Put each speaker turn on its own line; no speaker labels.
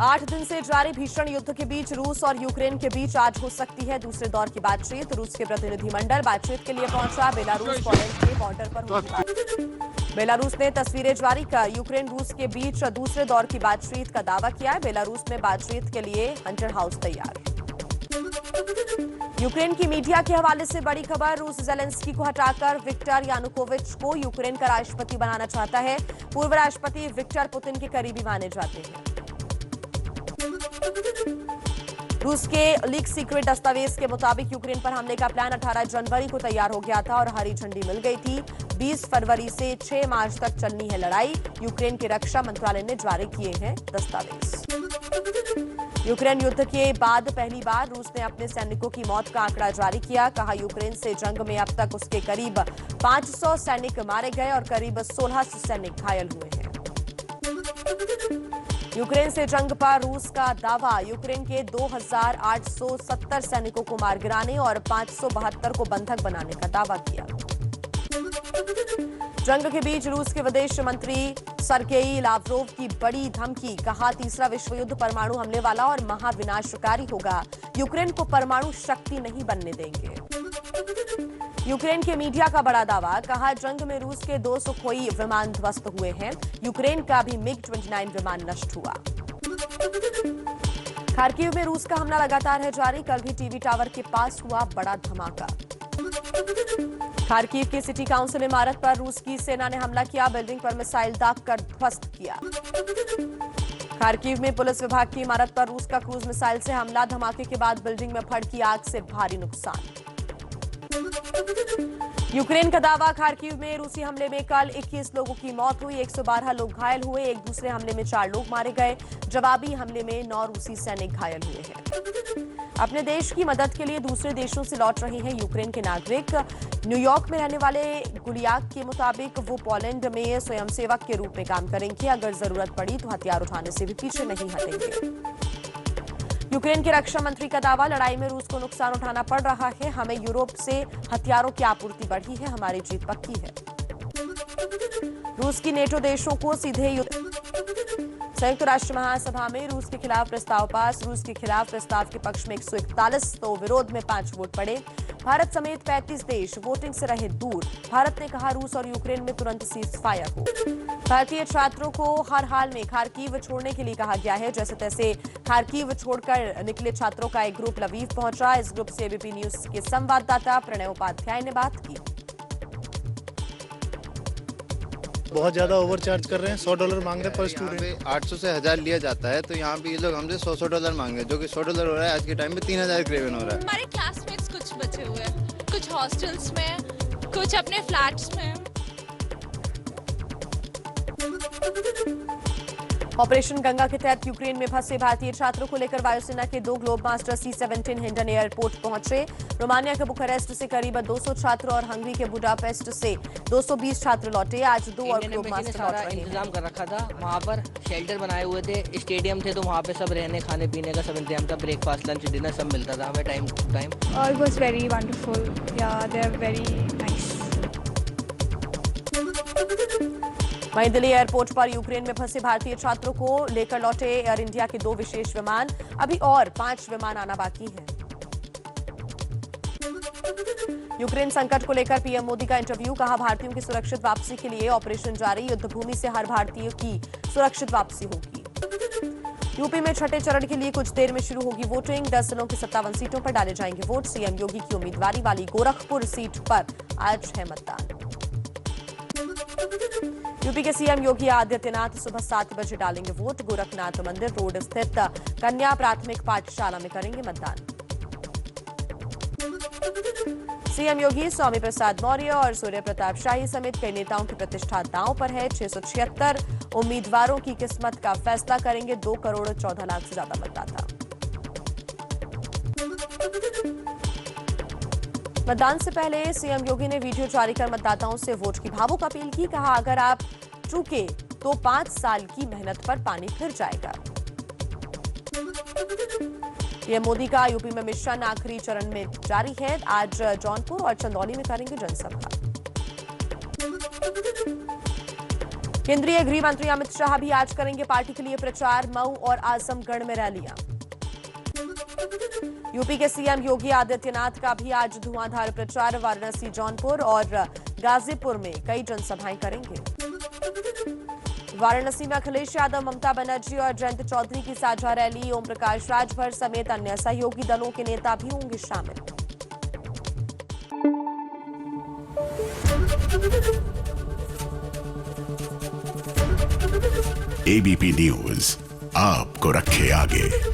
8 दिन से जारी भीषण युद्ध के बीच रूस और यूक्रेन के बीच आज हो सकती है दूसरे दौर की बातचीत। रूस के प्रतिनिधिमंडल बातचीत के लिए पहुंचा। बेलारूस पोलैंड के बॉर्डर पर हुई बात। बेलारूस ने तस्वीरें जारी कर यूक्रेन रूस के बीच दूसरे दौर की बातचीत का दावा किया है। बेलारूस में बातचीत के लिए हंटर हाउस तैयार। यूक्रेन की मीडिया के हवाले से बड़ी खबर। रूस ज़ेलेंस्की को हटाकर विक्टर यानुकोविच को यूक्रेन का राष्ट्रपति बनाना चाहता है। पूर्व राष्ट्रपति विक्टर पुतिन के करीबी माने जाते हैं। रूस के लीक सीक्रेट दस्तावेज के मुताबिक यूक्रेन पर हमले का प्लान 18 जनवरी को तैयार हो गया था और हरी झंडी मिल गई थी। 20 फरवरी से 6 मार्च तक चलनी है लड़ाई। यूक्रेन के रक्षा मंत्रालय ने जारी किए हैं दस्तावेज। यूक्रेन युद्ध के बाद पहली बार रूस ने अपने सैनिकों की मौत का आंकड़ा जारी किया। कहा, यूक्रेन से जंग में अब तक उसके करीब 500 सैनिक मारे गए और करीब 1600 सैनिक घायल हुए हैं। यूक्रेन से जंग पर रूस का दावा। यूक्रेन के 2870 सैनिकों को मार गिराने और 572 को बंधक बनाने का दावा किया। जंग के बीच रूस के विदेश मंत्री सरगेई लावरोव की बड़ी धमकी। कहा, तीसरा विश्व युद्ध परमाणु हमले वाला और महाविनाशकारी होगा। यूक्रेन को परमाणु शक्ति नहीं बनने देंगे। यूक्रेन के मीडिया का बड़ा दावा। कहा, जंग में रूस के 2 सुखोई विमान ध्वस्त हुए हैं। यूक्रेन का भी मिग-29 विमान नष्ट हुआ। खार्किव में रूस का हमला लगातार है जारी। कल भी टीवी टावर के पास हुआ बड़ा धमाका। खार्किव की सिटी काउंसिल इमारत पर रूस की सेना ने हमला किया। बिल्डिंग पर मिसाइल दागकर ध्वस्त किया। खार्किव में पुलिस विभाग की इमारत पर रूस का क्रूज मिसाइल से हमला। धमाके के बाद बिल्डिंग में भड़की आग से भारी नुकसान। यूक्रेन का दावा। खार्किव में रूसी हमले में कल 21 लोगों की मौत हुई। 112 लोग घायल हुए। एक दूसरे हमले में 4 लोग मारे गए। जवाबी हमले में 9 रूसी सैनिक घायल हुए हैं। अपने देश की मदद के लिए दूसरे देशों से लौट रहे हैं यूक्रेन के नागरिक। न्यूयॉर्क में रहने वाले गुलियाक के मुताबिक वो पोलैंड में स्वयंसेवक के रूप में काम करेंगे। अगर जरूरत पड़ी तो हथियार उठाने से भी पीछे नहीं हटेंगे। यूक्रेन के रक्षा मंत्री का दावा। लड़ाई में रूस को नुकसान उठाना पड़ रहा है। हमें यूरोप से हथियारों की आपूर्ति बढ़ी है। हमारी जीत पक्की है। रूस की नेटो देशों को सीधे संयुक्त राष्ट्र महासभा में रूस के खिलाफ प्रस्ताव पास। रूस के खिलाफ प्रस्ताव के पक्ष में 141 तो विरोध में 5 वोट पड़े। भारत समेत 35 देश वोटिंग से रहे दूर। भारत ने कहा, रूस और यूक्रेन में तुरंत सीज फायर हो। भारतीय छात्रों को हर हाल में खार्किव छोड़ने के लिए कहा गया है। जैसे तैसे खार्किव छोड़कर निकले छात्रों का एक ग्रुप लवीव पहुंचा। इस ग्रुप से एबीपी न्यूज के संवाददाता प्रणय उपाध्याय ने बात की।
बहुत ज्यादा ओवरचार्ज कर रहे हैं। $100 मांग रहे हैं पर स्टूडेंट।
800 से 1000 लिया जाता है, तो यहाँ पे ये लोग हमसे $100 मांग रहे हैं, जो कि $100 हो रहा है आज के टाइम में 3000 क्रेवन हो रहा है।
हमारे क्लासमेट्स कुछ बचे हुए हैं, कुछ हॉस्टल्स में, कुछ अपने फ्लैट्स में।
ऑपरेशन गंगा के तहत यूक्रेन में फंसे भारतीय छात्रों को लेकर वायुसेना के 2 globe master C-17 Hindon airport पहुंचे। रोमानिया के बुखारेस्ट से करीब 200 छात्र और हंगरी के बुडापेस्ट से 220 छात्र लौटे। आज 2 और ग्लोब मास्टर लौट रहे हैं।
इंतजाम कर रखा था, वहाँ पर शेल्टर बनाए हुए थे, स्टेडियम थे, तो वहाँ पे सब रहने खाने पीने का सब इंतजाम था। ब्रेकफास्ट, लंच, डिनर सब मिलता था हमें time to time.
It was very wonderful. Yeah, they're very nice.
वहीं दिल्ली एयरपोर्ट पर यूक्रेन में फंसे भारतीय छात्रों को लेकर लौटे एयर इंडिया के 2 विशेष विमान। अभी और 5 विमान आना बाकी है। यूक्रेन संकट को लेकर पीएम मोदी का इंटरव्यू। कहा, भारतीयों की सुरक्षित वापसी के लिए ऑपरेशन जारी। युद्ध भूमि से हर भारतीय की सुरक्षित वापसी होगी। यूपी में छठे चरण के लिए कुछ देर में शुरू होगी वोटिंग। 10 जिलों की 57 सीटों पर डाले जाएंगे वोट। सीएम योगी की उम्मीदवारी वाली गोरखपुर सीट पर आज है मतदान। यूपी के सीएम योगी आदित्यनाथ सुबह 7 बजे डालेंगे वोट। गोरखनाथ मंदिर रोड स्थित कन्या प्राथमिक पाठशाला में करेंगे मतदान। सीएम योगी, स्वामी प्रसाद मौर्य और सूर्य प्रताप शाही समेत कई नेताओं की प्रतिष्ठा दांव पर है। 676 उम्मीदवारों की किस्मत का फैसला करेंगे 2 करोड़ 14 लाख से ज्यादा मतदाता। मतदान से पहले सीएम योगी ने वीडियो जारी कर मतदाताओं से वोट की भावुक अपील की। कहा, अगर आप चूके तो 5 साल की मेहनत पर पानी फिर जाएगा। पीएम मोदी का यूपी में मिशन आखिरी चरण में जारी है। आज जौनपुर और चंदौली में करेंगे जनसभा। केंद्रीय गृह मंत्री अमित शाह भी आज करेंगे पार्टी के लिए प्रचार। मऊ और आजमगढ़ में रैलियां। यूपी के सीएम योगी आदित्यनाथ का भी आज धुआंधार प्रचार। वाराणसी, जौनपुर और गाजीपुर में कई जनसभाएं करेंगे। वाराणसी में अखिलेश यादव, ममता बनर्जी और जयंत चौधरी की साझा रैली। ओम प्रकाश राजभर समेत अन्य सहयोगी दलों के नेता भी होंगे शामिल।
एबीपी न्यूज आपको रखे आगे।